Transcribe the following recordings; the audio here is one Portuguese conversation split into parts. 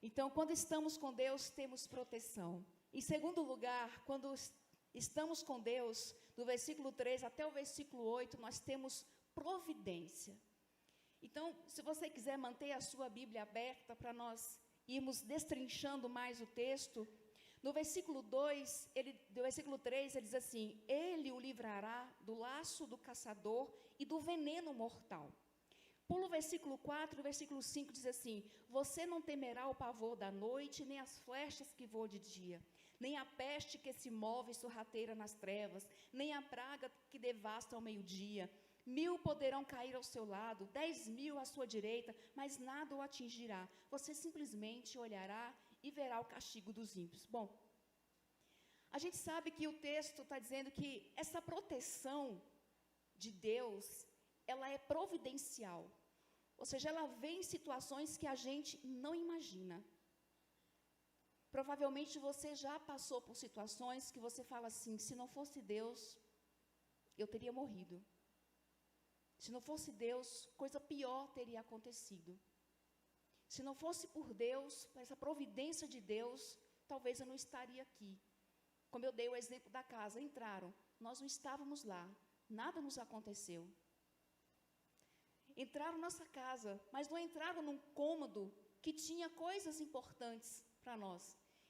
Então, quando estamos com Deus, temos proteção. Em segundo lugar, quando estamos com Deus, do versículo 3 até o versículo 8, nós temos providência. Então, se você quiser manter a sua Bíblia aberta para nós irmos destrinchando mais o texto, no versículo 2, do versículo 3, ele diz assim: Ele o livrará do laço do caçador e do veneno mortal. Pula o versículo 4, o versículo 5 diz assim: Você não temerá o pavor da noite, nem as flechas que voam de dia, nem a peste que se move sorrateira nas trevas, nem a praga que devasta ao meio-dia. 1000 poderão cair ao seu lado, 10.000 à sua direita, mas nada o atingirá. Você simplesmente olhará e verá o castigo dos ímpios. Bom, a gente sabe que o texto está dizendo que essa proteção de Deus, ela é providencial. Ou seja, ela vem em situações que a gente não imagina. Provavelmente você já passou por situações que você fala assim: se não fosse Deus, eu teria morrido. Se não fosse Deus, coisa pior teria acontecido. Se não fosse por Deus, por essa providência de Deus, talvez eu não estaria aqui. Como eu dei o exemplo da casa, entraram, nós não estávamos lá, nada nos aconteceu. Entraram na nossa casa, mas não entraram num cômodo que tinha coisas importantes para nós.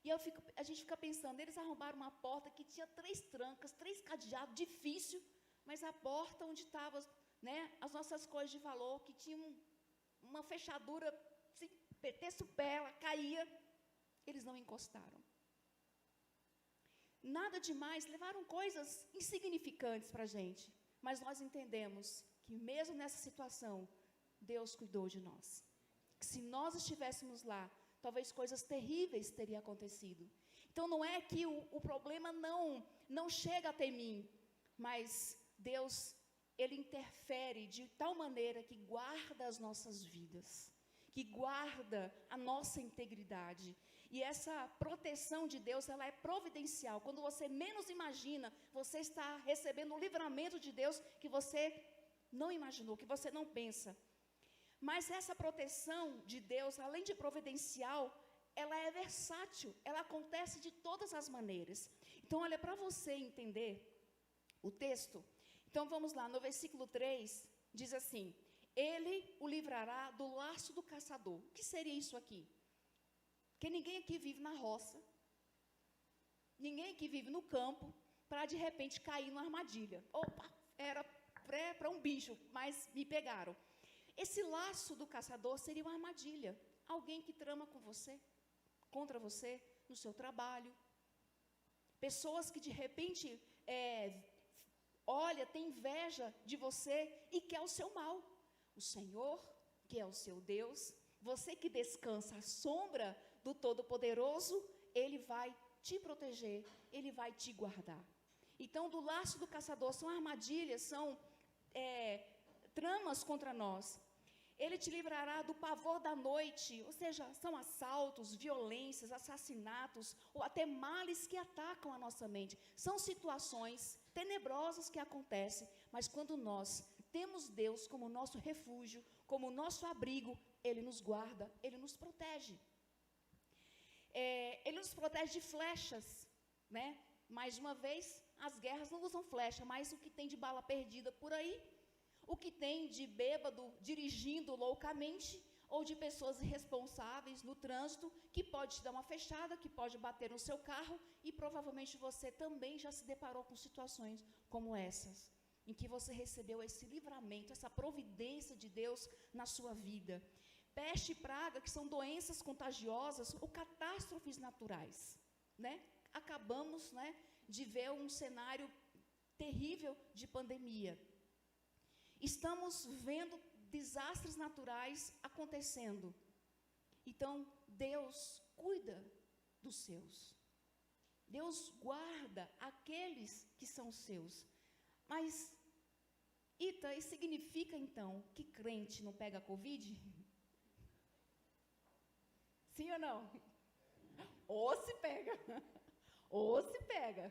E a gente fica pensando, eles arrombaram uma porta que tinha 3 trancas, 3 cadeados, difícil, mas a porta onde estavam, né, as nossas coisas de valor, que tinha uma fechadura, se metesse o pé, ela caía, eles não encostaram. Nada demais, levaram coisas insignificantes para a gente, mas nós entendemos que mesmo nessa situação, Deus cuidou de nós. Que se nós estivéssemos lá, talvez coisas terríveis teriam acontecido. Então não é que o problema não chega até mim, mas Deus, Ele interfere de tal maneira que guarda as nossas vidas, que guarda a nossa integridade. E essa proteção de Deus, ela é providencial. Quando você menos imagina, você está recebendo um livramento de Deus que você não imaginou, que você não pensa. Mas essa proteção de Deus, além de providencial, ela é versátil, ela acontece de todas as maneiras. Então, olha, para você entender o texto, então vamos lá, no versículo 3, diz assim: Ele o livrará do laço do caçador. O que seria isso aqui? Porque ninguém aqui vive na roça, ninguém aqui vive no campo, para de repente cair numa armadilha. Opa, era para um bicho, mas me pegaram. Esse laço do caçador seria uma armadilha. Alguém que trama com você, contra você, no seu trabalho. Pessoas que de repente olha, tem inveja de você e quer o seu mal. O Senhor, que é o seu Deus, você que descansa à sombra do Todo-Poderoso, Ele vai te proteger, Ele vai te guardar. Então, do laço do caçador são armadilhas, são tramas contra nós. Ele te livrará do pavor da noite, ou seja, são assaltos, violências, assassinatos, ou até males que atacam a nossa mente. São situações tenebrosas que acontecem, mas quando nós temos Deus como nosso refúgio, como nosso abrigo, Ele nos guarda, Ele nos protege. Ele nos protege de flechas, né? Mais uma vez, as guerras não usam flecha, mas o que tem de bala perdida por aí, o que tem de bêbado dirigindo loucamente, ou de pessoas irresponsáveis no trânsito, que pode te dar uma fechada, que pode bater no seu carro, e provavelmente você também já se deparou com situações como essas, em que você recebeu esse livramento, essa providência de Deus na sua vida. Peste e praga, que são doenças contagiosas ou catástrofes naturais, né? Acabamos, né, de ver um cenário terrível de pandemia. Estamos vendo desastres naturais acontecendo. Então, Deus cuida dos seus. Deus guarda aqueles que são seus. Mas, Ita, isso significa então que crente não pega Covid? Sim ou não? Ou se pega. Ou se pega.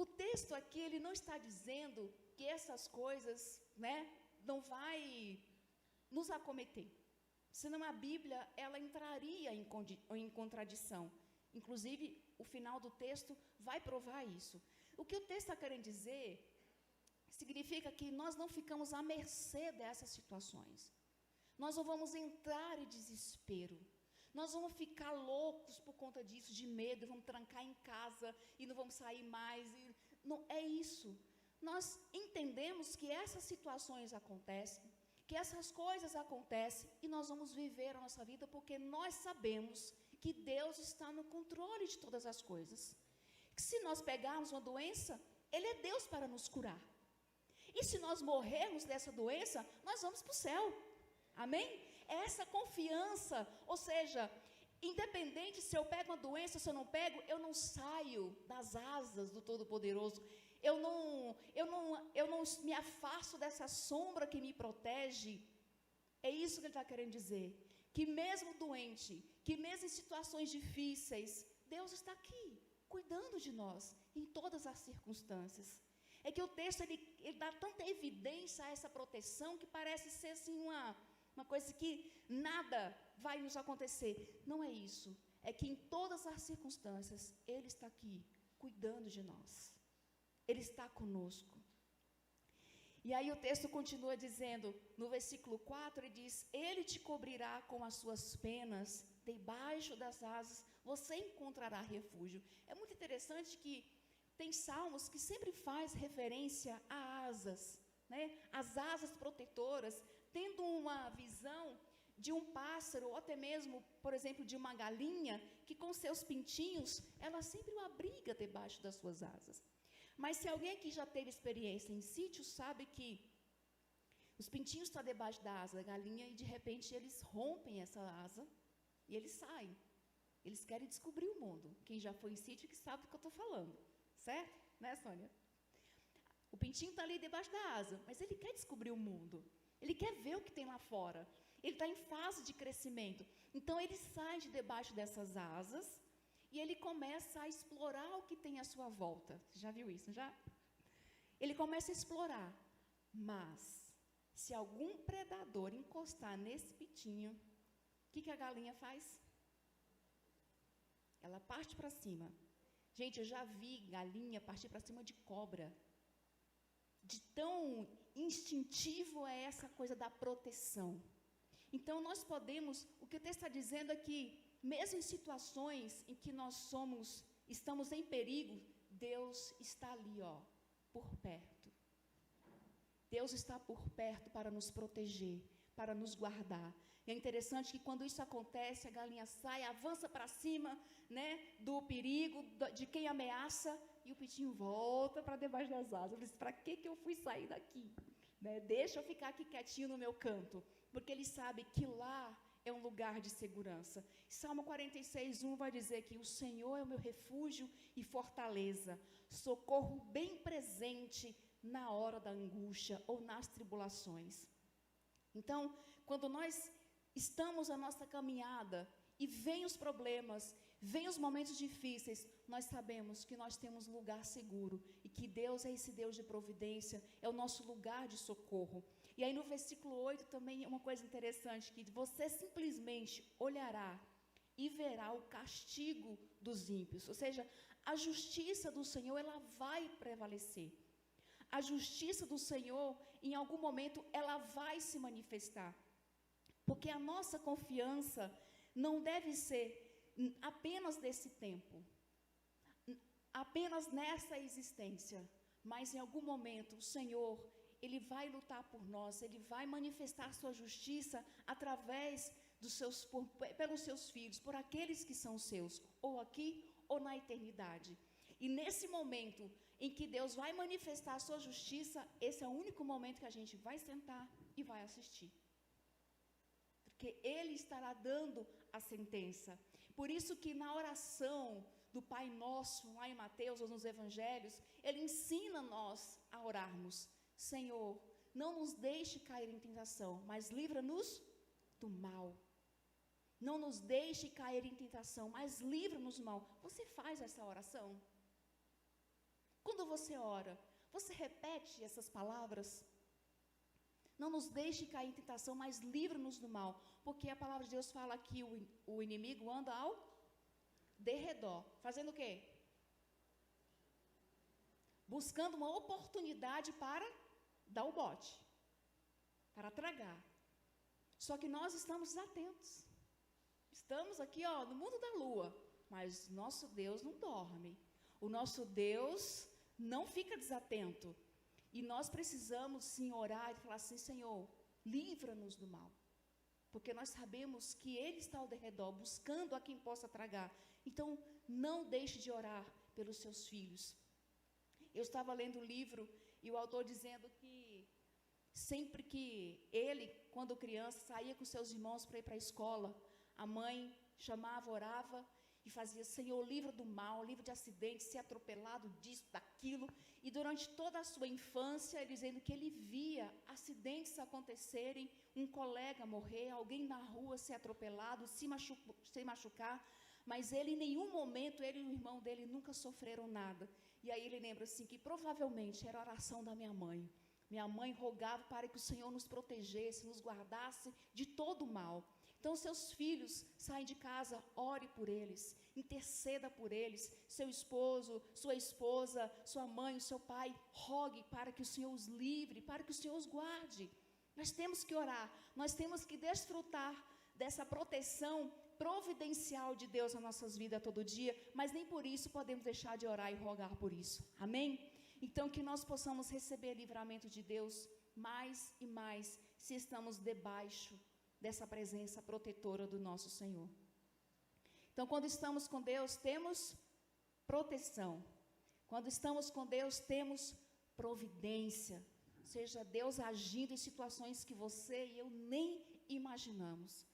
O texto aqui, ele não está dizendo que essas coisas, né, não vai nos acometer. Senão a Bíblia, ela entraria em contradição. Inclusive, o final do texto vai provar isso. O que o texto está querendo dizer significa que nós não ficamos à mercê dessas situações. Nós não vamos entrar em desespero. Nós vamos ficar loucos por conta disso, de medo, vamos trancar em casa e não vamos sair mais. Não é isso. Nós entendemos que essas situações acontecem, que essas coisas acontecem e nós vamos viver a nossa vida porque nós sabemos que Deus está no controle de todas as coisas. Que se nós pegarmos uma doença, Ele é Deus para nos curar. E se nós morrermos dessa doença, nós vamos para o céu. Amém? Essa confiança, ou seja, independente se eu pego uma doença, se eu não pego, eu não saio das asas do Todo-Poderoso. Eu não me afasto dessa sombra que me protege. É isso que ele está querendo dizer. Que mesmo doente, que mesmo em situações difíceis, Deus está aqui, cuidando de nós, em todas as circunstâncias. É que o texto, ele dá tanta evidência a essa proteção, que parece ser assim uma coisa que nada vai nos acontecer. Não é isso. É que em todas as circunstâncias, Ele está aqui, cuidando de nós. Ele está conosco. E aí o texto continua dizendo, no versículo 4, ele diz, Ele te cobrirá com as suas penas, debaixo das asas, você encontrará refúgio. É muito interessante que tem salmos que sempre faz referência a asas, né? As asas protetoras, tendo uma visão de um pássaro, ou até mesmo, por exemplo, de uma galinha, que com seus pintinhos, ela sempre o abriga debaixo das suas asas. Mas se alguém aqui já teve experiência em sítio, sabe que os pintinhos estão debaixo da asa da galinha e de repente eles rompem essa asa e eles saem. Eles querem descobrir o mundo. Quem já foi em sítio que sabe do que eu estou falando. Certo? Né, Sônia? O pintinho está ali debaixo da asa, mas ele quer descobrir o mundo. Ele quer ver o que tem lá fora. Ele está em fase de crescimento. Então, ele sai de debaixo dessas asas e ele começa a explorar o que tem à sua volta. Você já viu isso, já? Ele começa a explorar. Mas, se algum predador encostar nesse pintinho, o que a galinha faz? Ela parte para cima. Gente, eu já vi galinha partir para cima de cobra. De tão instintivo é essa coisa da proteção. Então, nós podemos, o que o texto está dizendo é que, mesmo em situações em que nós estamos em perigo, Deus está ali, por perto. Deus está por perto para nos proteger, para nos guardar. E é interessante que quando isso acontece, a galinha sai, avança para cima, né, do perigo, de quem ameaça, e o pintinho volta para debaixo das asas. Eu disse, para que eu fui sair daqui? Né, deixa eu ficar aqui quietinho no meu canto, porque ele sabe que lá é um lugar de segurança. Salmo 46:1 vai dizer que o Senhor é o meu refúgio e fortaleza, socorro bem presente na hora da angústia ou nas tribulações. Então, quando nós estamos na nossa caminhada e vêm os problemas, vêm os momentos difíceis, nós sabemos que nós temos lugar seguro e que Deus é esse Deus de providência, é o nosso lugar de socorro. E aí no versículo 8 também é uma coisa interessante, que você simplesmente olhará e verá o castigo dos ímpios, ou seja, a justiça do Senhor, ela vai prevalecer. A justiça do Senhor, em algum momento, ela vai se manifestar. Porque a nossa confiança não deve ser apenas desse tempo, apenas nessa existência, mas em algum momento o Senhor, Ele vai lutar por nós, Ele vai manifestar sua justiça através pelos seus filhos, por aqueles que são seus, ou aqui ou na eternidade. E nesse momento em que Deus vai manifestar a sua justiça, esse é o único momento que a gente vai sentar e vai assistir. Porque Ele estará dando a sentença. Por isso que na oração do Pai Nosso, lá em Mateus ou nos Evangelhos, Ele ensina nós a orarmos. Senhor, não nos deixe cair em tentação, mas livra-nos do mal. Não nos deixe cair em tentação, mas livra-nos do mal. Você faz essa oração? Quando você ora, você repete essas palavras? Não nos deixe cair em tentação, mas livra-nos do mal. Porque a palavra de Deus fala que o inimigo anda ao derredor. Fazendo o quê? Buscando uma oportunidade para dar o bote, para tragar. Só que nós estamos atentos. Estamos aqui, ó, no mundo da lua, mas nosso Deus não dorme. O nosso Deus não fica desatento. E nós precisamos sim orar e falar assim: Senhor, livra-nos do mal. Porque nós sabemos que Ele está ao derredor, buscando a quem possa tragar. Então, não deixe de orar pelos seus filhos. Eu estava lendo um livro e o autor dizendo que sempre que ele, quando criança, saía com seus irmãos para ir para a escola, a mãe chamava, orava e fazia: Senhor, livra do mal, livra de acidente, ser atropelado disso, daquilo. E durante toda a sua infância, ele dizendo que ele via acidentes acontecerem, um colega morrer, alguém na rua ser atropelado, se machucar, mas ele em nenhum momento, ele e o irmão dele nunca sofreram nada. E aí ele lembra assim que provavelmente era a oração da minha mãe. Minha mãe rogava para que o Senhor nos protegesse, nos guardasse de todo o mal. Então, seus filhos, saem de casa, ore por eles, interceda por eles. Seu esposo, sua esposa, sua mãe, o seu pai, rogue para que o Senhor os livre, para que o Senhor os guarde. Nós temos que orar, nós temos que desfrutar dessa proteção providencial de Deus nas nossas vidas todo dia, mas nem por isso podemos deixar de orar e rogar por isso. Amém? Então, que nós possamos receber livramento de Deus mais e mais, se estamos debaixo dessa presença protetora do nosso Senhor. Então, quando estamos com Deus, temos proteção. Quando estamos com Deus, temos providência. Seja Deus agindo em situações que você e eu nem imaginamos.